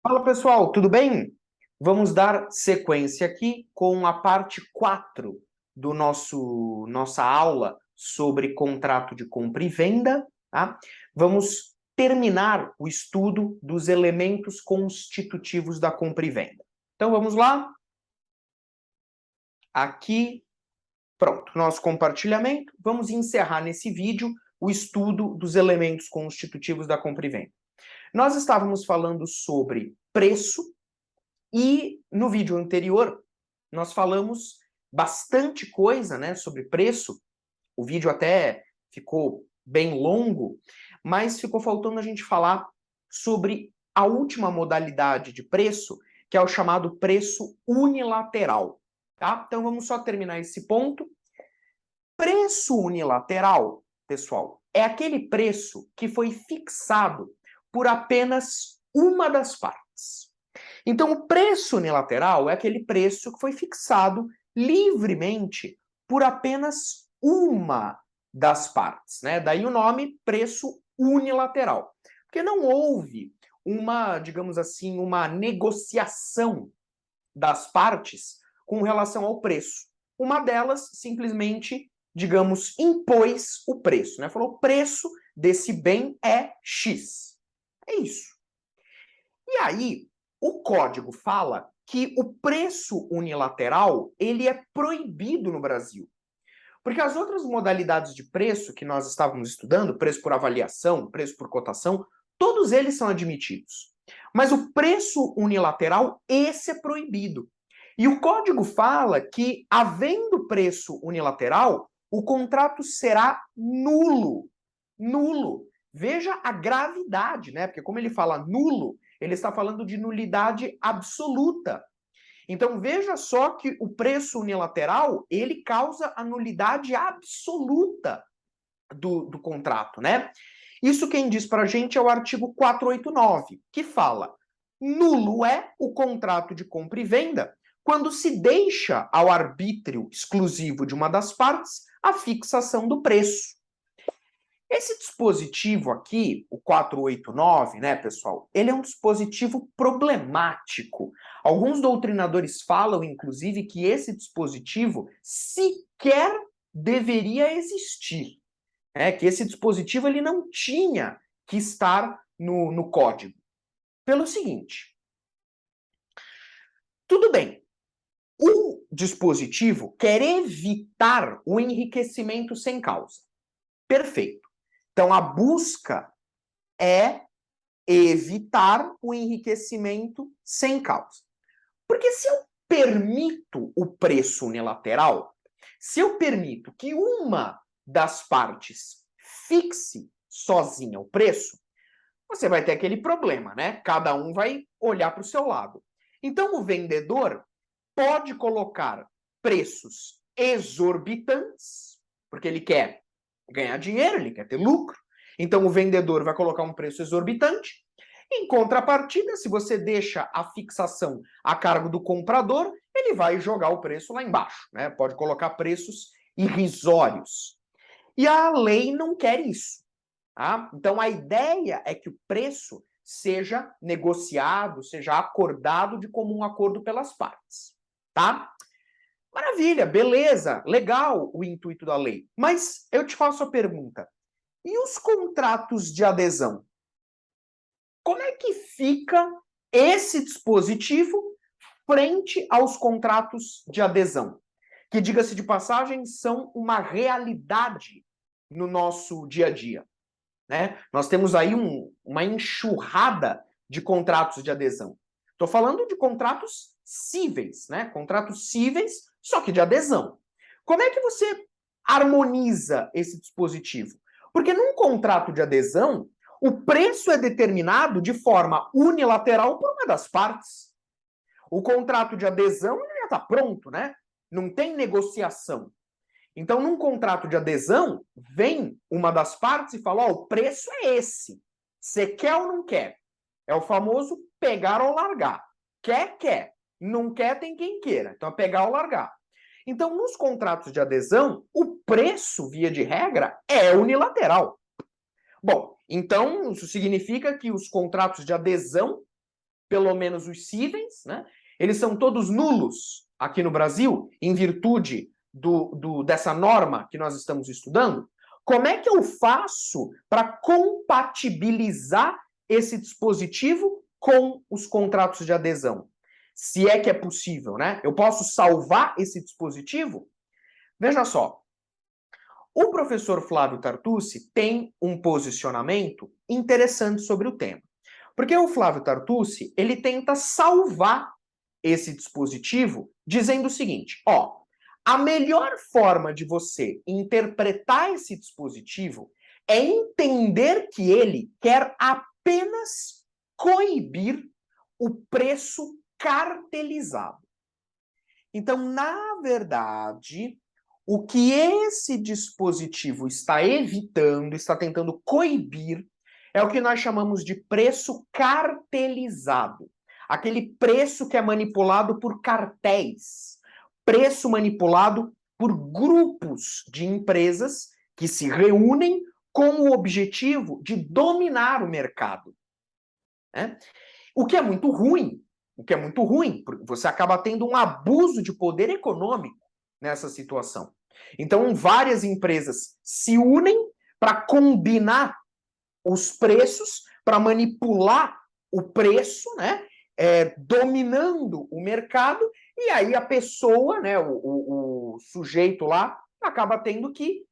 Fala pessoal, tudo bem? Vamos dar sequência aqui com a parte 4 do nossa aula sobre contrato de compra e venda, tá? Vamos terminar o estudo dos elementos constitutivos da compra e venda. Então vamos lá? Aqui, pronto, nosso compartilhamento. Vamos encerrar nesse vídeo o estudo dos elementos constitutivos da compra e venda. Nós estávamos falando sobre preço. E no vídeo anterior, nós falamos bastante coisa, né, sobre preço. O vídeo até ficou bem longo, mas ficou faltando a gente falar sobre a última modalidade de preço, que é o chamado preço unilateral. Tá? Então vamos só terminar esse ponto. Preço unilateral, pessoal, é aquele preço que foi fixado por apenas uma das partes. Então, o preço unilateral é aquele preço que foi fixado livremente por apenas uma das partes, né? Daí o nome preço unilateral. Porque não houve uma, digamos assim, uma negociação das partes com relação ao preço. Uma delas simplesmente, digamos, impôs o preço, né? Falou: o preço desse bem é X. É isso. E aí, o código fala que o preço unilateral, ele é proibido no Brasil. Porque as outras modalidades de preço que nós estávamos estudando, preço por avaliação, preço por cotação, todos eles são admitidos. Mas o preço unilateral, esse é proibido. E o código fala que, havendo preço unilateral, o contrato será nulo. Nulo. Veja a gravidade, né? Porque como ele fala nulo, ele está falando de nulidade absoluta. Então veja só que o preço unilateral, ele causa a nulidade absoluta do contrato, né? Isso quem diz pra gente é o artigo 489, que fala: nulo é o contrato de compra e venda quando se deixa ao arbítrio exclusivo de uma das partes a fixação do preço. Esse dispositivo aqui, o 489, né, pessoal, ele é um dispositivo problemático. Alguns doutrinadores falam, inclusive, que esse dispositivo sequer deveria existir, né, que esse dispositivo ele não tinha que estar no código. Pelo seguinte, tudo bem, o dispositivo quer evitar o enriquecimento sem causa. Perfeito. Então, a busca é evitar o enriquecimento sem causa. Porque se eu permito o preço unilateral, se eu permito que uma das partes fixe sozinha o preço, você vai ter aquele problema, né? Cada um vai olhar para o seu lado. Então, o vendedor pode colocar preços exorbitantes, porque ele quer ganhar dinheiro, ele quer ter lucro. Então, o vendedor vai colocar um preço exorbitante. Em contrapartida, se você deixa a fixação a cargo do comprador, ele vai jogar o preço lá embaixo, né? Pode colocar preços irrisórios. E a lei não quer isso. Tá? Então, a ideia é que o preço seja negociado, seja acordado de comum acordo pelas partes. Tá? Maravilha, beleza, legal o intuito da lei. Mas eu te faço a pergunta: e os contratos de adesão? Como é que fica esse dispositivo frente aos contratos de adesão? Que, diga-se de passagem, são uma realidade no nosso dia a dia. Né? Nós temos aí uma enxurrada de contratos de adesão. Estou falando de contratos cíveis, né? Contratos cíveis, só que de adesão. Como é que você harmoniza esse dispositivo? Porque num contrato de adesão, o preço é determinado de forma unilateral por uma das partes. O contrato de adesão já está pronto, né? Não tem negociação. Então, num contrato de adesão, vem uma das partes e fala: ó, o preço é esse. Você quer ou não quer? É o famoso pegar ou largar. Quer, quer. Não quer, tem quem queira. Então, é pegar ou largar. Então, nos contratos de adesão, o preço, via de regra, é unilateral. Bom, então isso significa que os contratos de adesão pelo menos os cíveis, né? Eles são todos nulos aqui no Brasil, em virtude dessa norma que nós estamos estudando. Como é que eu faço para compatibilizar esse dispositivo com os contratos de adesão? Se é que é possível, né? Eu posso salvar esse dispositivo? Veja só, o professor Flávio Tartucci tem um posicionamento interessante sobre o tema. Porque o Flávio Tartucci, ele tenta salvar esse dispositivo dizendo o seguinte, ó, a melhor forma de você interpretar esse dispositivo é entender que ele quer apenas coibir o preço cartelizado. Então, na verdade, o que esse dispositivo está evitando, está tentando coibir, é o que nós chamamos de preço cartelizado. Aquele preço que é manipulado por cartéis. Preço manipulado por grupos de empresas que se reúnem com o objetivo de dominar o mercado. O que é muito ruim. Porque você acaba tendo um abuso de poder econômico nessa situação. Então, várias empresas se unem para combinar os preços, para manipular o preço, né? Dominando o mercado, e aí a pessoa, né, o sujeito lá, acaba tendo que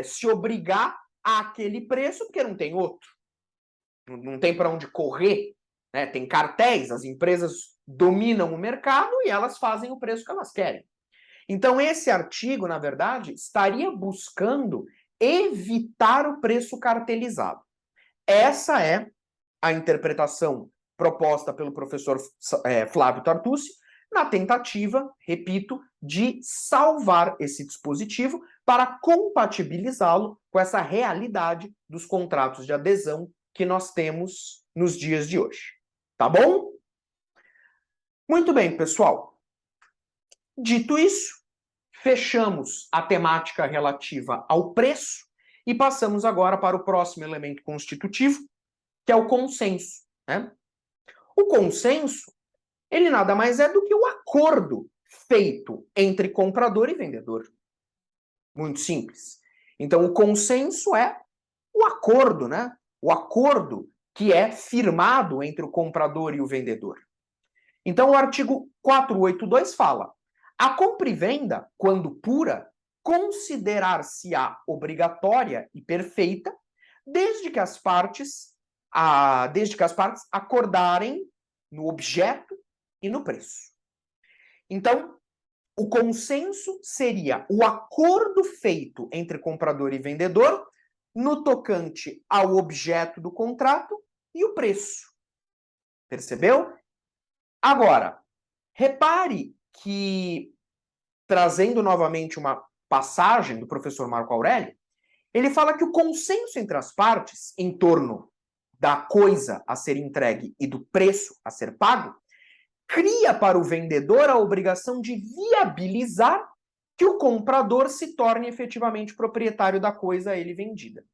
se obrigar àquele preço, porque não tem outro. Não tem para onde correr. Né? Tem cartéis, as empresas dominam o mercado e elas fazem o preço que elas querem. Então, esse artigo, na verdade, estaria buscando evitar o preço cartelizado. Essa é a interpretação proposta pelo professor Flávio Tartucci, na tentativa, repito, de salvar esse dispositivo para compatibilizá-lo com essa realidade dos contratos de adesão que nós temos nos dias de hoje. Tá bom? Muito bem, pessoal. Dito isso, fechamos a temática relativa ao preço e passamos agora para o próximo elemento constitutivo, que é o consenso. Né? O consenso, ele nada mais é do que o acordo feito entre comprador e vendedor. Muito simples. Então, o consenso é o acordo, né? O acordo que é firmado entre o comprador e o vendedor. Então, o artigo 482 fala: a compra e venda, quando pura, considerar-se-á obrigatória e perfeita, desde que as partes acordarem no objeto e no preço. Então, o consenso seria o acordo feito entre comprador e vendedor no tocante ao objeto do contrato e o preço. Percebeu? Agora, repare que, trazendo novamente uma passagem do professor Marco Aurélio, ele fala que o consenso entre as partes em torno da coisa a ser entregue e do preço a ser pago cria para o vendedor a obrigação de viabilizar que o comprador se torne efetivamente proprietário da coisa a ele vendida.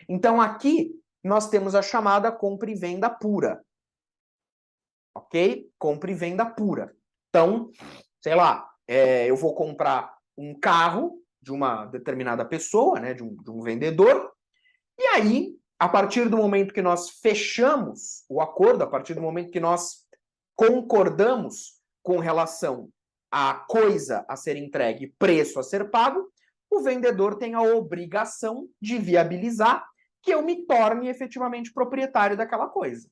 Então, aqui, nós temos a chamada compra e venda pura. Ok? Compra e venda pura. Então, sei lá, eu vou comprar um carro de uma determinada pessoa, né, de um vendedor, e aí, a partir do momento que nós fechamos o acordo, a partir do momento que nós concordamos com relação à coisa a ser entregue, preço a ser pago, o vendedor tem a obrigação de viabilizar que eu me torne efetivamente proprietário daquela coisa.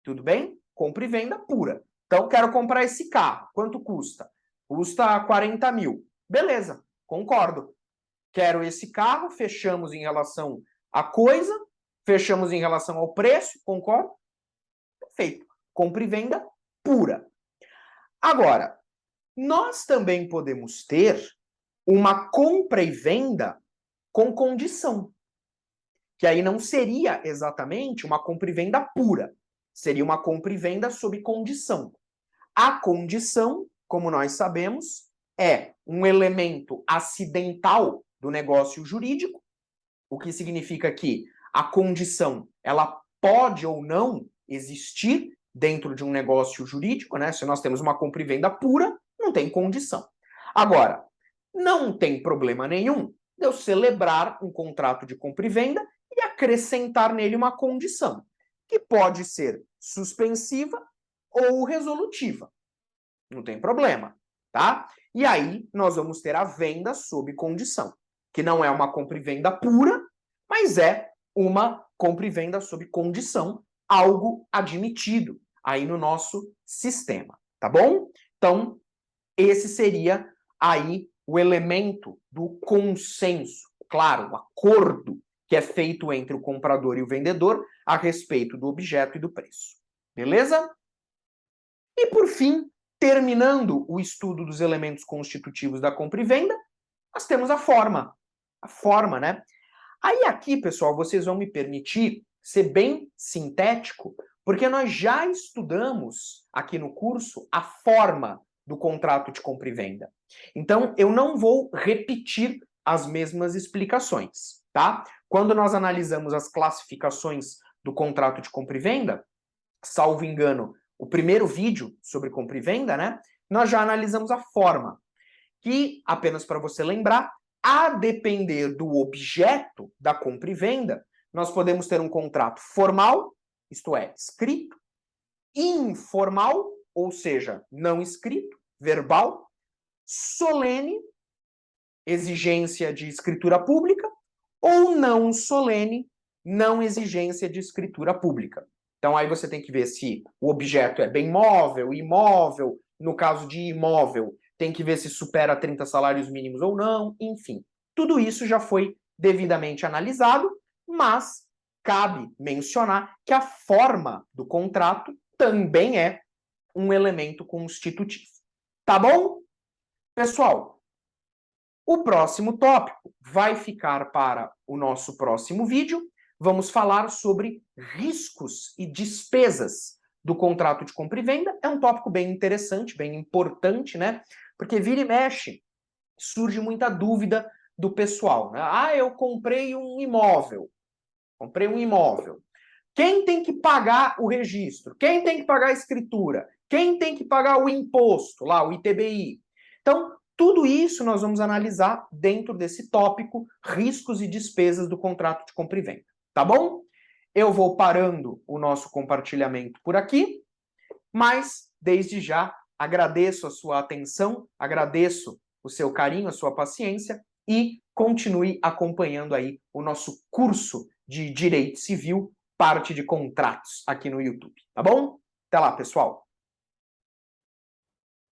Tudo bem? Compra e venda pura. Então, quero comprar esse carro. Quanto custa? Custa 40 mil. Beleza, concordo. Quero esse carro, fechamos em relação à coisa, fechamos em relação ao preço, concordo? Perfeito. Compra e venda pura. Agora, nós também podemos ter uma compra e venda com condição, que aí não seria exatamente uma compra e venda pura, seria uma compra e venda sob condição. A condição, como nós sabemos, é um elemento acidental do negócio jurídico, o que significa que a condição ela pode ou não existir dentro de um negócio jurídico, né? Se nós temos uma compra e venda pura, não tem condição. Agora, não tem problema nenhum de eu celebrar um contrato de compra e venda e acrescentar nele uma condição, que pode ser suspensiva ou resolutiva. Não tem problema, tá? E aí nós vamos ter a venda sob condição, que não é uma compra e venda pura, mas é uma compra e venda sob condição, algo admitido aí no nosso sistema, tá bom? Então, esse seria aí o elemento do consenso, claro, o acordo que é feito entre o comprador e o vendedor a respeito do objeto e do preço. Beleza? E por fim, terminando o estudo dos elementos constitutivos da compra e venda, nós temos a forma. A forma, né? Aí aqui, pessoal, vocês vão me permitir ser bem sintético, porque nós já estudamos aqui no curso a forma do contrato de compra e venda. Então, eu não vou repetir as mesmas explicações, tá? Quando nós analisamos as classificações do contrato de compra e venda, salvo engano, o primeiro vídeo sobre compra e venda, né? Nós já analisamos a forma, que, apenas para você lembrar, a depender do objeto da compra e venda, nós podemos ter um contrato formal, isto é, escrito, informal, ou seja, não escrito, verbal, solene, exigência de escritura pública, ou não solene, não exigência de escritura pública. Então aí você tem que ver se o objeto é bem móvel, imóvel, no caso de imóvel, tem que ver se supera 30 salários mínimos ou não, enfim. Tudo isso já foi devidamente analisado, mas cabe mencionar que a forma do contrato também é um elemento constitutivo. Tá bom? Pessoal, o próximo tópico vai ficar para o nosso próximo vídeo. Vamos falar sobre riscos e despesas do contrato de compra e venda. É um tópico bem interessante, bem importante, né? Porque vira e mexe, surge muita dúvida do pessoal, né? Ah, eu comprei um imóvel. Comprei um imóvel. Quem tem que pagar o registro? Quem tem que pagar a escritura? Quem tem que pagar o imposto, lá, o ITBI? Então, tudo isso nós vamos analisar dentro desse tópico, riscos e despesas do contrato de compra e venda. Tá bom? Eu vou parando o nosso compartilhamento por aqui, mas, desde já, agradeço a sua atenção, agradeço o seu carinho, a sua paciência e continue acompanhando aí o nosso curso de Direito Civil, parte de contratos aqui no YouTube, tá bom? Até lá, pessoal!